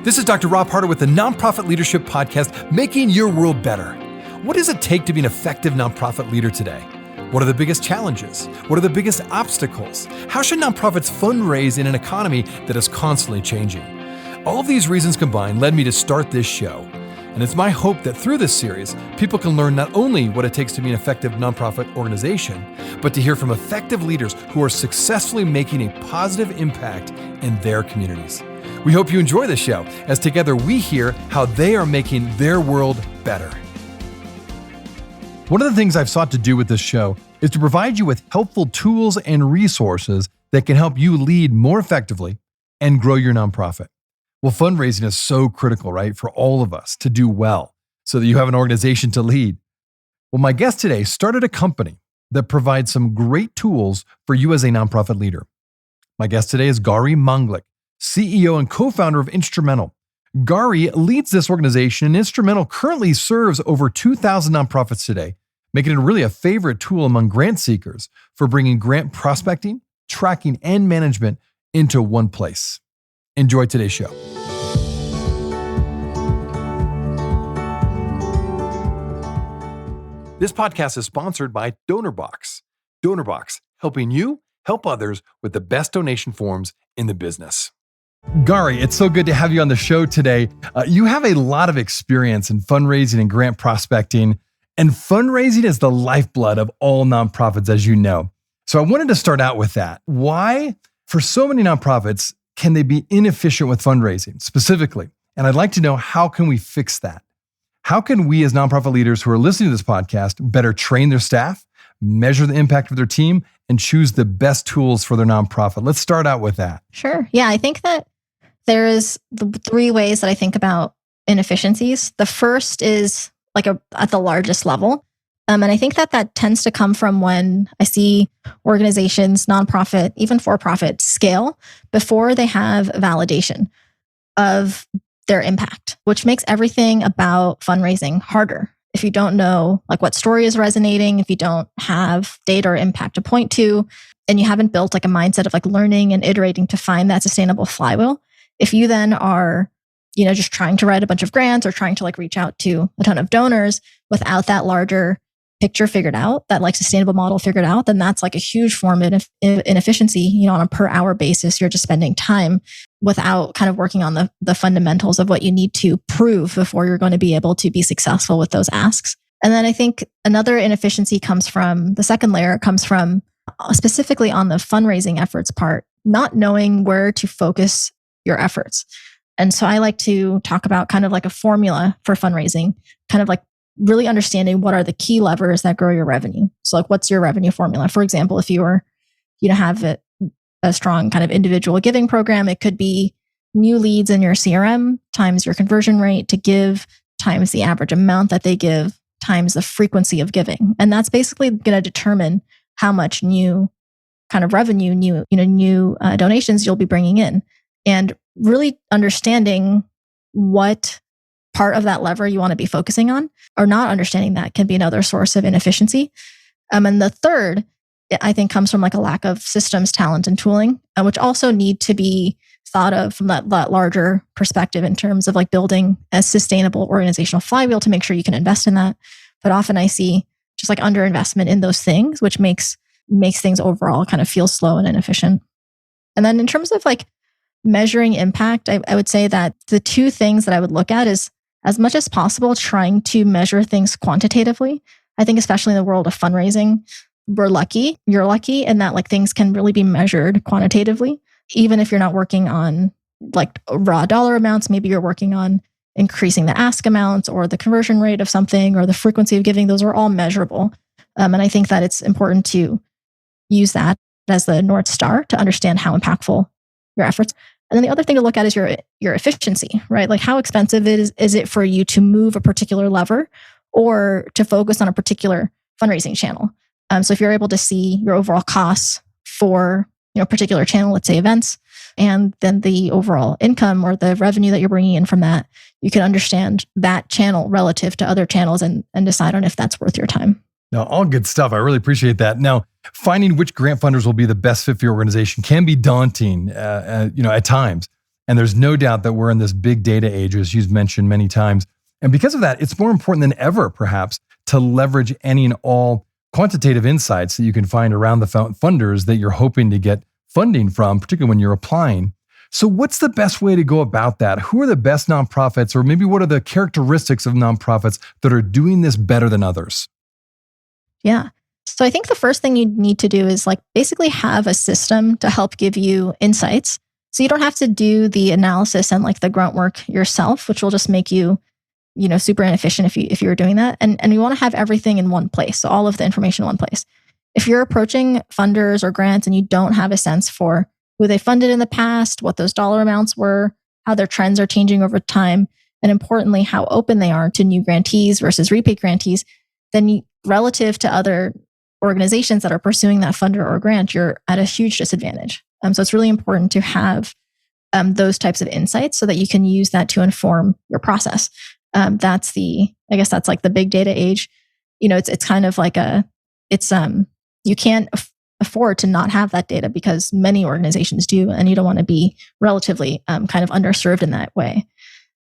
This is Dr. Rob Harder with the Nonprofit Leadership Podcast, Making Your World Better. What does it take to be an effective nonprofit leader today? What are the biggest challenges? What are the biggest obstacles? How should nonprofits fundraise in an economy that is constantly changing? All of these reasons combined led me to start this show. And it's my hope that through this series, people can learn not only what it takes to be an effective nonprofit organization, but to hear from effective leaders who are successfully making a positive impact in their communities. We hope you enjoy the show, as together we hear how they are making their world better. One of the things I've sought to do with this show is to provide you with helpful tools and resources that can help you lead more effectively and grow your nonprofit. Well, fundraising is so critical, right, for all of us to do well so that you have an organization to lead. Well, my guest today started a company that provides some great tools for you as a nonprofit leader. My guest today is Gauri Manglik, CEO and co-founder of Instrumentl. Gauri leads this organization, and Instrumentl currently serves over 2,000 nonprofits today, making it really a favorite tool among grant seekers for bringing grant prospecting, tracking, and management into one place. Enjoy today's show. This podcast is sponsored by DonorBox. DonorBox, helping you help others with the best donation forms in the business. Gauri, it's so good to have you on the show today. You have a lot of experience in fundraising and grant prospecting, and fundraising is the lifeblood of all nonprofits, as you know. So I wanted to start out with that. Why, for so many nonprofits, can they be inefficient with fundraising specifically? And I'd like to know, how can we fix that? How can we as nonprofit leaders who are listening to this podcast better train their staff, measure the impact of their team, and choose the best tools for their nonprofit? Let's start out with that. Sure. Yeah, I think that there is the three ways that I think about inefficiencies. The first is at the largest level. And I think that tends to come from when I see organizations, nonprofit, even for-profit, scale before they have validation of their impact, which makes everything about fundraising harder. If you don't know what story is resonating, if you don't have data or impact to point to, and you haven't built a mindset of learning and iterating to find that sustainable flywheel, if you then are, just trying to write a bunch of grants or trying to reach out to a ton of donors without that larger picture figured out, that sustainable model figured out, then that's a huge form of inefficiency. On a per hour basis, you're just spending time without kind of working on the fundamentals of what you need to prove before you're going to be able to be successful with those asks. And then I think another inefficiency comes from the second layer, comes from specifically on the fundraising efforts part, not knowing where to focus your efforts. And so I like to talk about kind of a formula for fundraising, kind of really understanding what are the key levers that grow your revenue. So what's your revenue formula? For example, if you were, have a strong kind of individual giving program, it could be new leads in your CRM times your conversion rate to give times the average amount that they give times the frequency of giving. And that's basically going to determine how much new kind of revenue, new donations you'll be bringing in. And really understanding what part of that lever you want to be focusing on, or not understanding that can be another source of inefficiency. And the third, I think, comes from a lack of systems, talent, and tooling, which also need to be thought of from that larger perspective in terms of building a sustainable organizational flywheel to make sure you can invest in that. But often I see just underinvestment in those things, which makes things overall kind of feel slow and inefficient. And then in terms of measuring impact, I would say that the two things that I would look at is, as much as possible, trying to measure things quantitatively. I think especially in the world of fundraising, you're lucky in that things can really be measured quantitatively. Even if you're not working on raw dollar amounts, maybe you're working on increasing the ask amounts or the conversion rate of something or the frequency of giving. Those are all measurable. And I think that it's important to use that as the North Star to understand how impactful your efforts. And then the other thing to look at is your efficiency, right? How expensive is it for you to move a particular lever or to focus on a particular fundraising channel? So if you're able to see your overall costs for a particular channel, let's say events, and then the overall income or the revenue that you're bringing in from that, you can understand that channel relative to other channels and decide on if that's worth your time. No, all good stuff. I really appreciate that. Now, finding which grant funders will be the best fit for your organization can be daunting, at times. And there's no doubt that we're in this big data age, as you've mentioned many times. And because of that, it's more important than ever, perhaps, to leverage any and all quantitative insights that you can find around the funders that you're hoping to get funding from, particularly when you're applying. So what's the best way to go about that? Who are the best nonprofits, or maybe what are the characteristics of nonprofits that are doing this better than others? Yeah. So I think the first thing you need to do is basically have a system to help give you insights. So you don't have to do the analysis and the grunt work yourself, which will just make you, super inefficient if you were doing that. And you want to have everything in one place. So all of the information in one place. If you're approaching funders or grants and you don't have a sense for who they funded in the past, what those dollar amounts were, how their trends are changing over time, and importantly, how open they are to new grantees versus repeat grantees, then relative to other organizations that are pursuing that funder or grant, you're at a huge disadvantage. So it's really important to have those types of insights so that you can use that to inform your process. That's the big data age. It's kind of you can't afford to not have that data because many organizations do, and you don't want to be relatively kind of underserved in that way.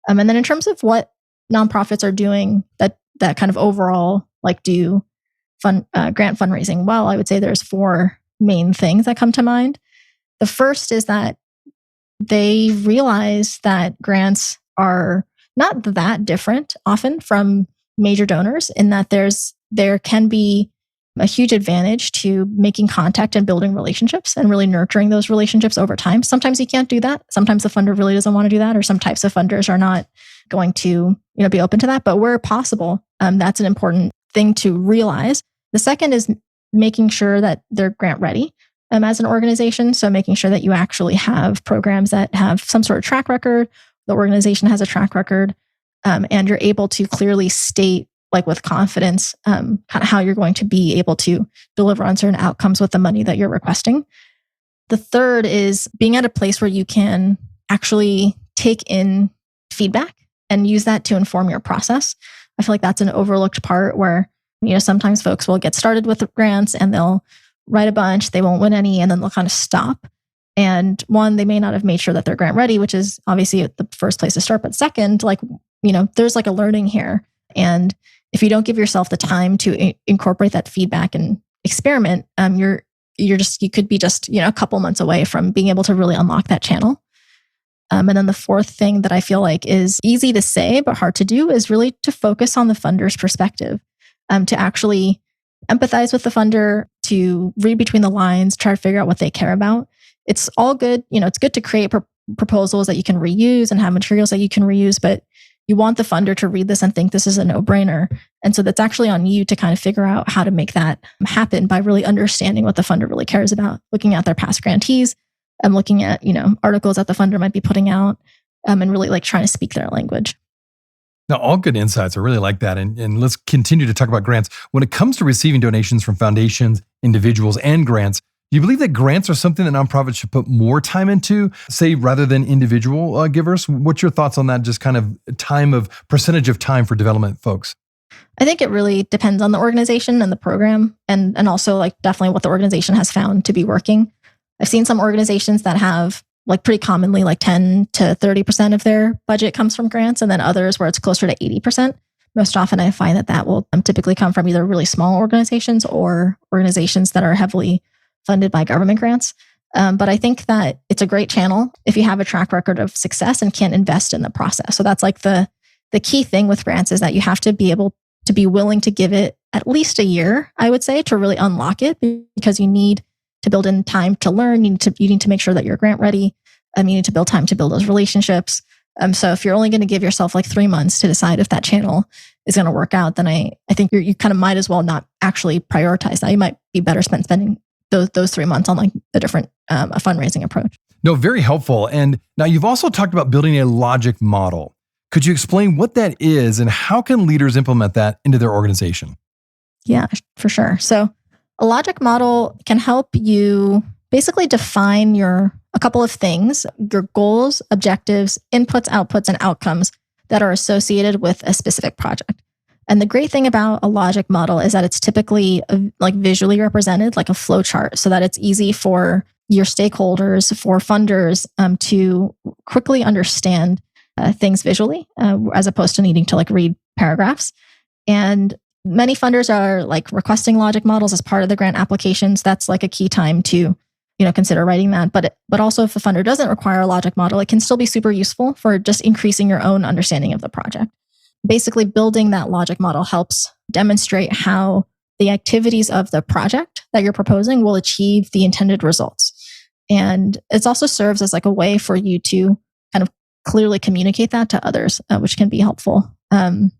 And then in terms of what nonprofits are doing that kind of overall do grant fundraising, well, I would say there's 4 main things that come to mind. The first is that they realize that grants are not that different often from major donors, in that there can be a huge advantage to making contact and building relationships and really nurturing those relationships over time. Sometimes you can't do that. Sometimes the funder really doesn't want to do that, or some types of funders are not going to be open to that. But where possible, that's an important thing to realize. The second is making sure that they're grant ready as an organization. So making sure that you actually have programs that have some sort of track record. The organization has a track record, and you're able to clearly state with confidence, kind of how you're going to be able to deliver on certain outcomes with the money that you're requesting. The third is being at a place where you can actually take in feedback and use that to inform your process. I feel like that's an overlooked part where, sometimes folks will get started with grants and they'll write a bunch, they won't win any, and then they'll kind of stop. And one, they may not have made sure that they're grant ready, which is obviously the first place to start. But second, there's a learning here. And if you don't give yourself the time to incorporate that feedback and experiment, you could be just a couple months away from being able to really unlock that channel. And then the fourth thing that I feel like is easy to say but hard to do is really to focus on the funder's perspective, to actually empathize with the funder, to read between the lines, try to figure out what they care about. It's all good. It's good to create proposals that you can reuse and have materials that you can reuse, but you want the funder to read this and think this is a no-brainer. And so that's actually on you to kind of figure out how to make that happen by really understanding what the funder really cares about, looking at their past grantees and looking at, articles that the funder might be putting out, and really trying to speak their language. Now, all good insights. I really like that. And let's continue to talk about grants. When it comes to receiving donations from foundations, individuals, and grants, do you believe that grants are something that nonprofits should put more time into, say, rather than individual givers? What's your thoughts on that, just kind of percentage of time for development folks? I think it really depends on the organization and the program, and also definitely what the organization has found to be working. I've seen some organizations that have pretty commonly 10 to 30% of their budget comes from grants, and then others where it's closer to 80%. Most often I find that will typically come from either really small organizations or organizations that are heavily funded by government grants. But I think that it's a great channel if you have a track record of success and can invest in the process. So that's the key thing with grants, is that you have to be able to be willing to give it at least a year, I would say, to really unlock it, because you need to build in time to learn. You need to make sure that you're grant ready. You need to build time to build those relationships. So if you're only going to give yourself 3 months to decide if that channel is going to work out, then I think you kind of might as well not actually prioritize that. You might be better spending those 3 months on a different a fundraising approach. No, very helpful. And now you've also talked about building a logic model. Could you explain what that is and how can leaders implement that into their organization? Yeah, for sure. So a logic model can help you basically define a couple of things: your goals, objectives, inputs, outputs, and outcomes that are associated with a specific project. And the great thing about a logic model is that it's typically visually represented like a flow chart, so that it's easy for your stakeholders, for funders, to quickly understand things visually, as opposed to needing to like read paragraphs. And many funders are like requesting logic models as part of the grant applications. That's like a key time to consider writing that. But also, if a funder doesn't require a logic model, it can still be super useful for just increasing your own understanding of the project. Basically, building that logic model helps demonstrate how the activities of the project that you're proposing will achieve the intended results. And it also serves as like a way for you to kind of clearly communicate that to others, which can be helpful. And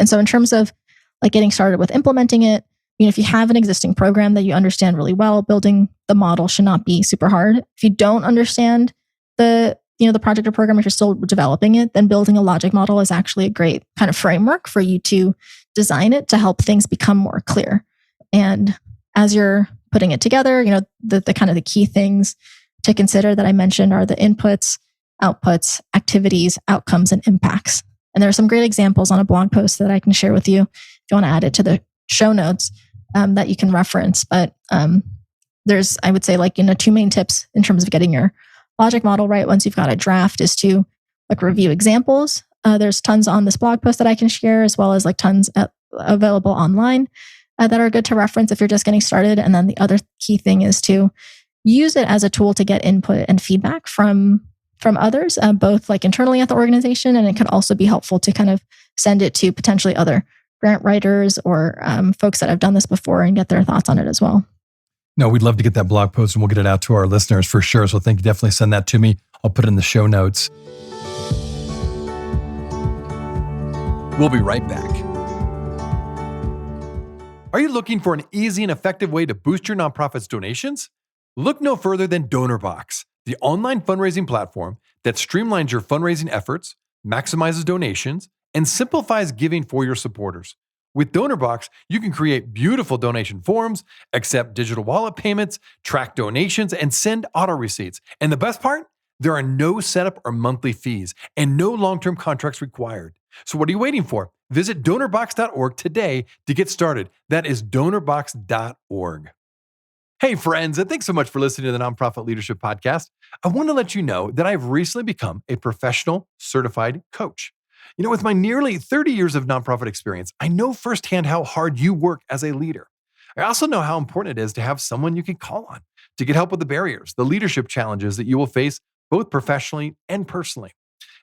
so in terms of like getting started with implementing it, if you have an existing program that you understand really well, building the model should not be super hard. If you don't understand the project or program, if you're still developing it, then building a logic model is actually a great kind of framework for you to design it to help things become more clear. And as you're putting it together, the kind of the key things to consider that I mentioned are the inputs, outputs, activities, outcomes, and impacts. And there are some great examples on a blog post that I can share with you if you want to add it to the show notes, that you can reference. But there's, I would say, like, two main tips in terms of getting your logic model right once you've got a draft is to like review examples. There's tons on this blog post that I can share, as well as like tons available online that are good to reference if you're just getting started. And then the other key thing is to use it as a tool to get input and feedback from others, both like internally at the organization, and it could also be helpful to kind of send it to potentially other grant writers or folks that have done this before and get their thoughts on it as well. No, we'd love to get that blog post and we'll get it out to our listeners for sure. So thank you. Definitely send that to me. I'll put it in the show notes. We'll be right back. Are you looking for an easy and effective way to boost your nonprofit's donations? Look no further than DonorBox, the online fundraising platform that streamlines your fundraising efforts, maximizes donations, and simplifies giving for your supporters. With DonorBox, you can create beautiful donation forms, accept digital wallet payments, track donations, and send auto receipts. And the best part? There are no setup or monthly fees and no long-term contracts required. So what are you waiting for? Visit donorbox.org today to get started. That is donorbox.org. Hey friends, and thanks so much for listening to the Nonprofit Leadership Podcast. I want to let you know that I've recently become a professional certified coach. With my nearly 30 years of nonprofit experience, I know firsthand how hard you work as a leader. I also know how important it is to have someone you can call on to get help with the barriers, the leadership challenges that you will face both professionally and personally.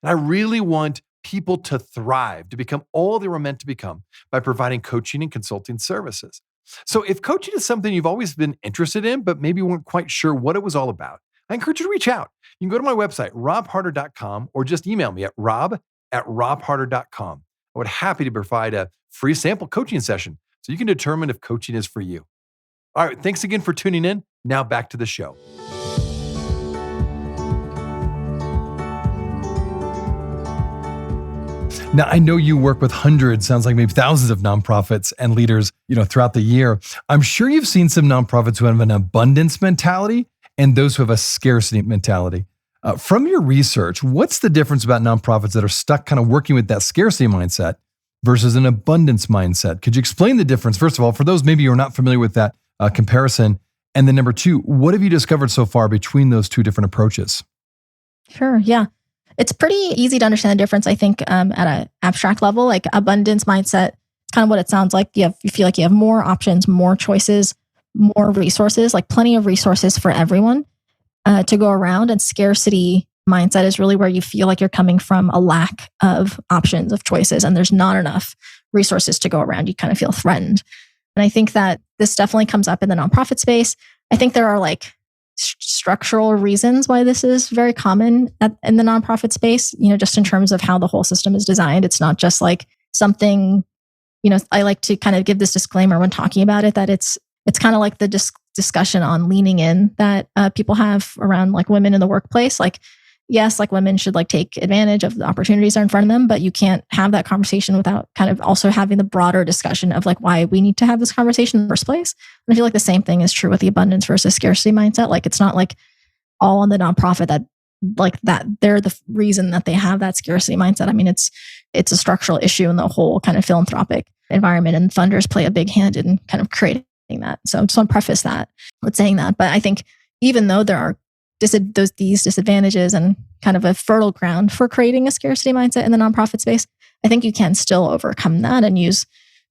And I really want people to thrive, to become all they were meant to become by providing coaching and consulting services. So if coaching is something you've always been interested in, but maybe weren't quite sure what it was all about, I encourage you to reach out. You can go to my website, robharder.com, or just email me at rob@robharder.com. I would happy to provide a free sample coaching session so you can determine if coaching is for you. All right, thanks again for tuning in. Now back to the show. Now, I know you work with hundreds, sounds like maybe thousands of nonprofits and leaders, throughout the year. I'm sure you've seen some nonprofits who have an abundance mentality and those who have a scarcity mentality. From your research, what's the difference about nonprofits that are stuck kind of working with that scarcity mindset versus an abundance mindset? Could you explain the difference, first of all, for those maybe who are not familiar with that comparison? And then number two, what have you discovered so far between those two different approaches? Sure, yeah. It's pretty easy to understand the difference, I think, at an abstract level. Like abundance mindset, it's kind of what it sounds like. You feel like you have more options, more choices, more resources, like plenty of resources for everyone to go around. And scarcity mindset is really where you feel like you're coming from a lack of options, of choices, and there's not enough resources to go around. You kind of feel threatened. And I think that this definitely comes up in the nonprofit space. I think there are like structural reasons why this is very common in the nonprofit space, just in terms of how the whole system is designed. It's not just like something, I like to kind of give this disclaimer when talking about it, that it's kind of like the discussion on leaning in that people have around like women in the workplace. Like, yes, like women should like take advantage of the opportunities that are in front of them, but you can't have that conversation without kind of also having the broader discussion of like why we need to have this conversation in the first place. And I feel like the same thing is true with the abundance versus scarcity mindset. Like it's not like all on the nonprofit that they're the reason that they have that scarcity mindset. I mean, it's a structural issue in the whole kind of philanthropic environment, and funders play a big hand in kind of creating that. So I just want to preface that with saying that. But I think, even though there are these disadvantages and kind of a fertile ground for creating a scarcity mindset in the nonprofit space, I think you can still overcome that and use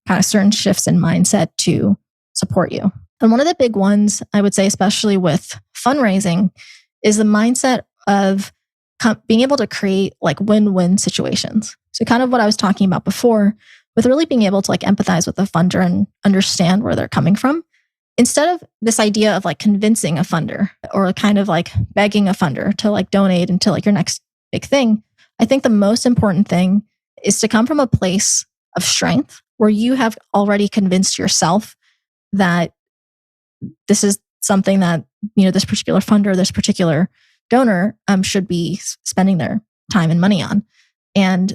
kind of certain shifts in mindset to support you. And one of the big ones, I would say, especially with fundraising, is the mindset of being able to create like win-win situations. So kind of what I was talking about before, with really being able to like empathize with the funder and understand where they're coming from. Instead of this idea of like convincing a funder or kind of like begging a funder to like donate into like your next big thing, I think the most important thing is to come from a place of strength where you have already convinced yourself that this is something that, you know, this particular funder, this particular donor should be spending their time and money on. And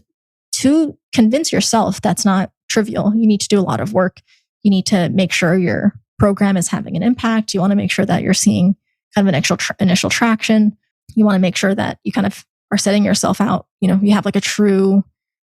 to convince yourself that's not trivial, you need to do a lot of work. You need to make sure your program is having an impact. You want to make sure that you're seeing kind of an initial traction. You want to make sure that you kind of are setting yourself out. You know, you have like a true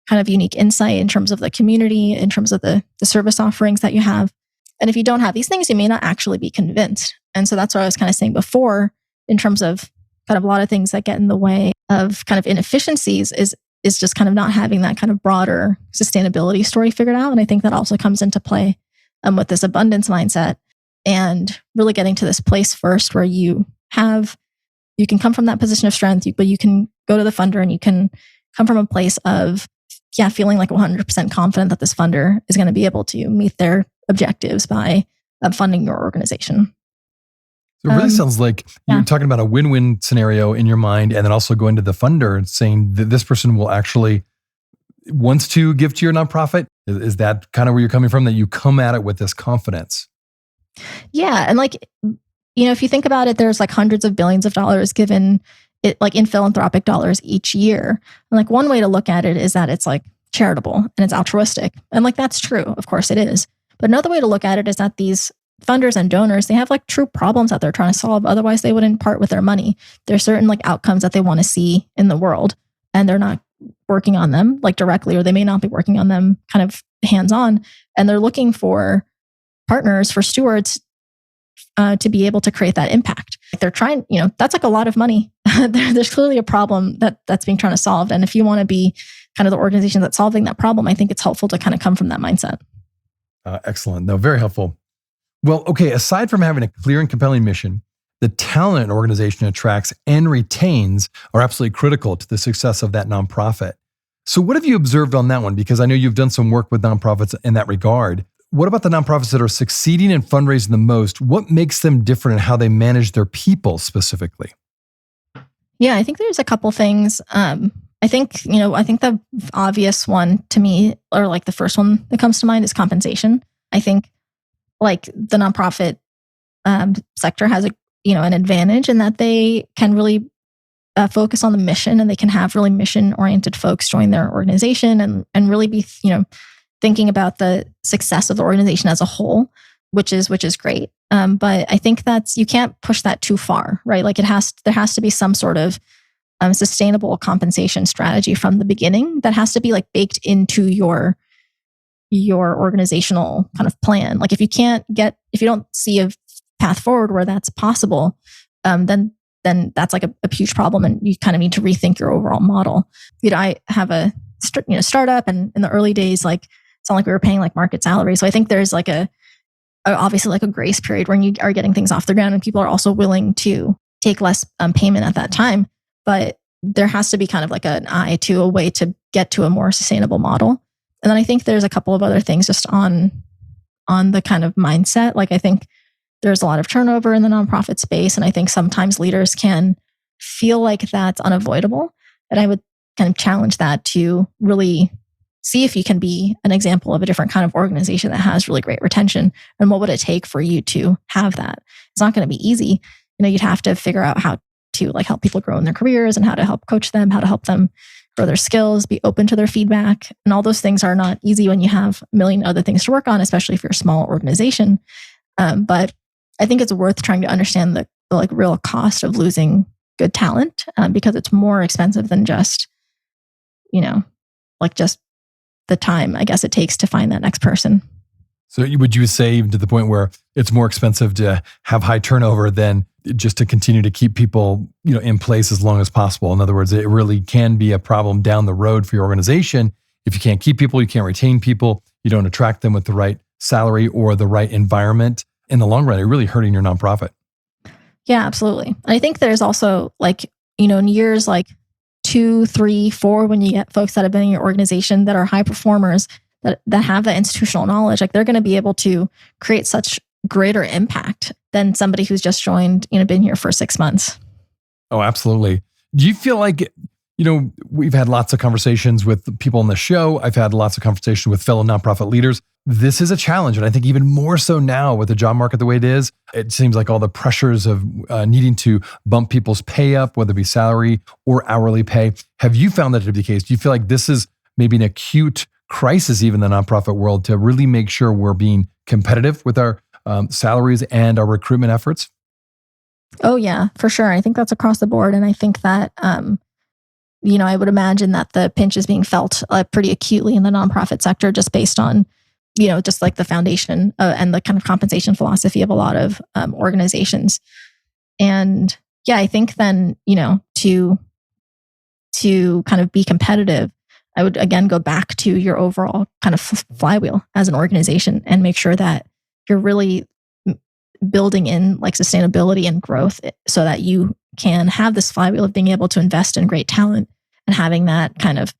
kind of unique insight in terms of the community, in terms of the service offerings that you have. And if you don't have these things, you may not actually be convinced. And so that's what I was kind of saying before in terms of kind of a lot of things that get in the way of kind of inefficiencies is just kind of not having that kind of broader sustainability story figured out. And I think that also comes into play with this abundance mindset and really getting to this place first where you can come from that position of strength, but you can go to the funder and you can come from a place of, feeling like 100% confident that this funder is going to be able to meet their objectives by funding your organization. So it really sounds like you're talking about a win-win scenario in your mind, and then also going to the funder and saying that this person will actually wants to give to your nonprofit. Is that kind of where you're coming from, that you come at it with this confidence? Yeah. And like, you know, if you think about it, there's like hundreds of billions of dollars given it like in philanthropic dollars each year. And like one way to look at it is that it's like charitable and it's altruistic. And like, that's true. Of course it is. But another way to look at it is that these funders and donors, they have like true problems that they're trying to solve. Otherwise they wouldn't part with their money. There's certain like outcomes that they want to see in the world, and they're not working on them like directly, or they may not be working on them kind of hands-on. And they're looking for partners, for stewards to be able to create that impact. They're trying, you know, that's like a lot of money. There's clearly a problem that's being trying to solved. And if you want to be kind of the organization that's solving that problem, I think it's helpful to kind of come from that mindset. Excellent. No, very helpful. Well, okay, aside from having a clear and compelling mission, the talent an organization attracts and retains are absolutely critical to the success of that nonprofit. So what have you observed on that one? Because I know you've done some work with nonprofits in that regard. What about the nonprofits that are succeeding in fundraising the most? What makes them different in how they manage their people specifically? Yeah, I think there's a couple things. I think the obvious one to me, or like the first one that comes to mind, is compensation. I think like the nonprofit sector has an advantage in that they can really focus on the mission, and they can have really mission-oriented folks join their organization and really be, thinking about the success of the organization as a whole, which is great. But I think you can't push that too far, right? Like there has to be some sort of sustainable compensation strategy from the beginning that has to be like baked into your organizational kind of plan. Like if you don't see a path forward where that's possible, then that's like a huge problem, and you kind of need to rethink your overall model. I have a startup, and in the early days, like it's not like we were paying like market salary. So I think there's like obviously like a grace period when you are getting things off the ground, and people are also willing to take less payment at that time. But there has to be kind of like an eye to a way to get to a more sustainable model. And then I think there's a couple of other things just on the kind of mindset. Like I think there's a lot of turnover in the nonprofit space, and I think sometimes leaders can feel like that's unavoidable. And I would kind of challenge that to really see if you can be an example of a different kind of organization that has really great retention, and what would it take for you to have that. It's not going to be easy. You'd have to figure out how to like help people grow in their careers, and how to help coach them, how to help them grow their skills, be open to their feedback. And all those things are not easy when you have a million other things to work on, especially if you're a small organization. But I think it's worth trying to understand the like real cost of losing good talent, because it's more expensive than just, just the time, I guess, it takes to find that next person. So would you say, even to the point where it's more expensive to have high turnover than just to continue to keep people, in place as long as possible. In other words, it really can be a problem down the road for your organization. If you can't keep people, you can't retain people, you don't attract them with the right salary or the right environment. In the long run, you're really hurting your nonprofit. Yeah, absolutely. And I think there's also in years 2, 3, 4, when you get folks that have been in your organization that are high performers, that have that institutional knowledge, they're going to be able to create such greater impact than somebody who's just joined, been here for 6 months. Oh, absolutely. Do you feel like, we've had lots of conversations with people on the show. I've had lots of conversations with fellow nonprofit leaders. This is a challenge. And I think even more so now with the job market the way it is, it seems like all the pressures of needing to bump people's pay up, whether it be salary or hourly pay. Have you found that to be the case? Do you feel like this is maybe an acute crisis, even in the nonprofit world, to really make sure we're being competitive with our salaries and our recruitment efforts? Oh, yeah, for sure. I think that's across the board. And I think that, I would imagine that the pinch is being felt pretty acutely in the nonprofit sector, just based on, just the foundation and the kind of compensation philosophy of a lot of organizations. And yeah, I think then, to kind of be competitive, I would again go back to your overall kind of flywheel as an organization and make sure that you're really building in sustainability and growth so that you can have this flywheel of being able to invest in great talent and having that kind of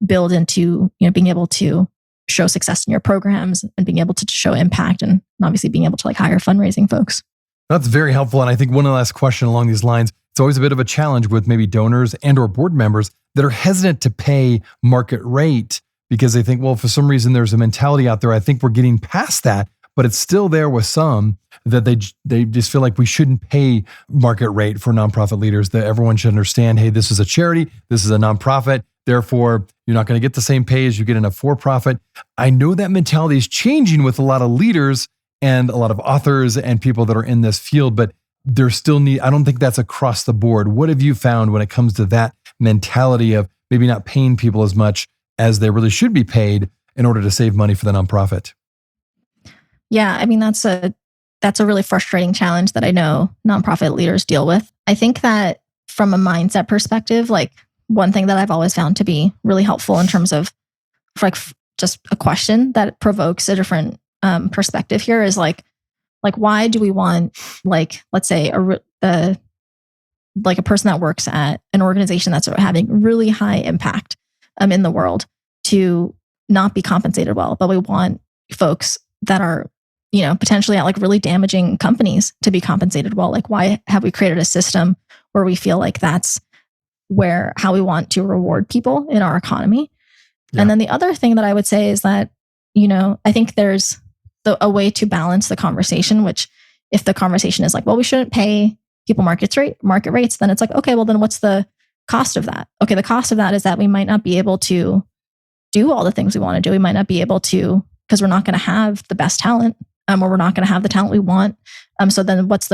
build into, being able to show success in your programs and being able to show impact and obviously being able to hire fundraising folks. That's very helpful. And I think one last question along these lines, it's always a bit of a challenge with maybe donors and or board members that are hesitant to pay market rate because they think, well, for some reason there's a mentality out there. I think we're getting past that, but it's still there with some that they just feel like we shouldn't pay market rate for nonprofit leaders, that everyone should understand, hey, this is a charity, this is a nonprofit, therefore you're not going to get the same pay as you get in a for-profit. I know that mentality is changing with a lot of leaders and a lot of authors and people that are in this field, but there's still I don't think that's across the board. What have you found when it comes to that mentality of maybe not paying people as much as they really should be paid in order to save money for the nonprofit? Yeah, I mean, that's a really frustrating challenge that I know nonprofit leaders deal with. I think that from a mindset perspective, one thing that I've always found to be really helpful in terms of just a question that provokes a different perspective here is why do we want let's say a person that works at an organization that's having really high impact in the world to not be compensated well, but we want folks that are potentially at really damaging companies to be compensated well. Why have we created a system where we feel like that's how we want to reward people in our economy? Yeah. And then the other thing that I would say is that, I think there's a way to balance the conversation, which if the conversation is well, we shouldn't pay people market rates, then it's okay, well then what's the cost of that? Okay, the cost of that is that we might not be able to do all the things we want to do. We might not be able to, because we're not going to have the best talent. Or we're not going to have the talent we want. So then what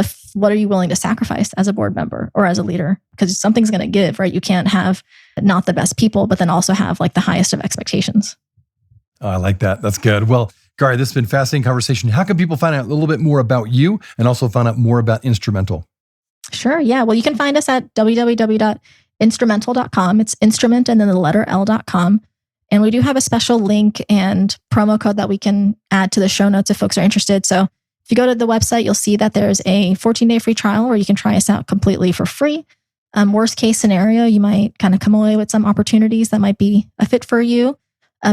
are you willing to sacrifice as a board member or as a leader? Because something's going to give, right? You can't have not the best people, but then also have the highest of expectations. Oh, I like that. That's good. Well, Gauri, this has been a fascinating conversation. How can people find out a little bit more about you and also find out more about Instrumentl? Sure. Yeah. Well, you can find us at www.instrumentl.com. It's instrument and then the letter L.com. And we do have a special link and promo code that we can add to the show notes if folks are interested. So if you go to the website, you'll see that there's a 14-day free trial where you can try us out completely for free. Worst case scenario, you might kind of come away with some opportunities that might be a fit for you.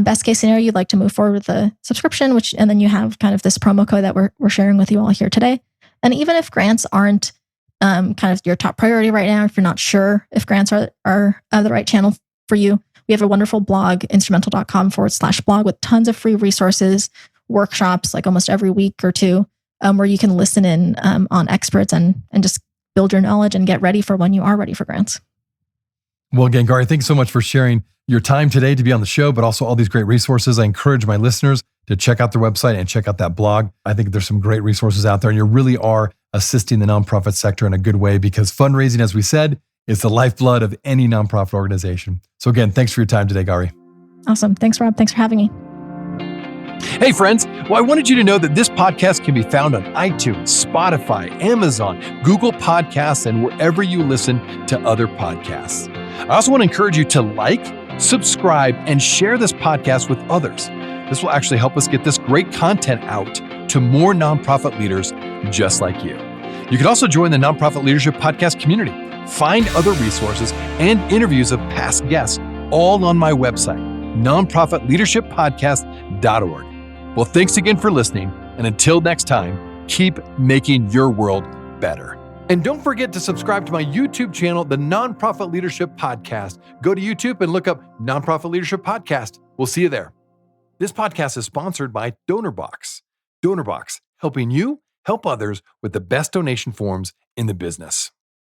Best case scenario, you'd like to move forward with the subscription, and then you have kind of this promo code that we're sharing with you all here today. And even if grants aren't kind of your top priority right now, if you're not sure if grants are the right channel for you, we have a wonderful blog, instrumentl.com/blog, with tons of free resources, workshops almost every week or two, where you can listen in on experts and just build your knowledge and get ready for when you are ready for grants. Well, again, Gauri, thanks so much for sharing your time today to be on the show, but also all these great resources. I encourage my listeners to check out their website and check out that blog. I think there's some great resources out there, and you really are assisting the nonprofit sector in a good way because fundraising, as we said, is the lifeblood of any nonprofit organization. So again, thanks for your time today, Gauri. Awesome. Thanks, Rob. Thanks for having me. Hey, friends. Well, I wanted you to know that this podcast can be found on iTunes, Spotify, Amazon, Google Podcasts, and wherever you listen to other podcasts. I also want to encourage you to like, subscribe, and share this podcast with others. This will actually help us get this great content out to more nonprofit leaders just like you. You can also join the Nonprofit Leadership Podcast community. Find other resources and interviews of past guests all on my website, nonprofitleadershippodcast.org. Well, thanks again for listening. And until next time, keep making your world better. And don't forget to subscribe to my YouTube channel, the Nonprofit Leadership Podcast. Go to YouTube and look up Nonprofit Leadership Podcast. We'll see you there. This podcast is sponsored by DonorBox. DonorBox, helping you help others with the best donation forms in the business.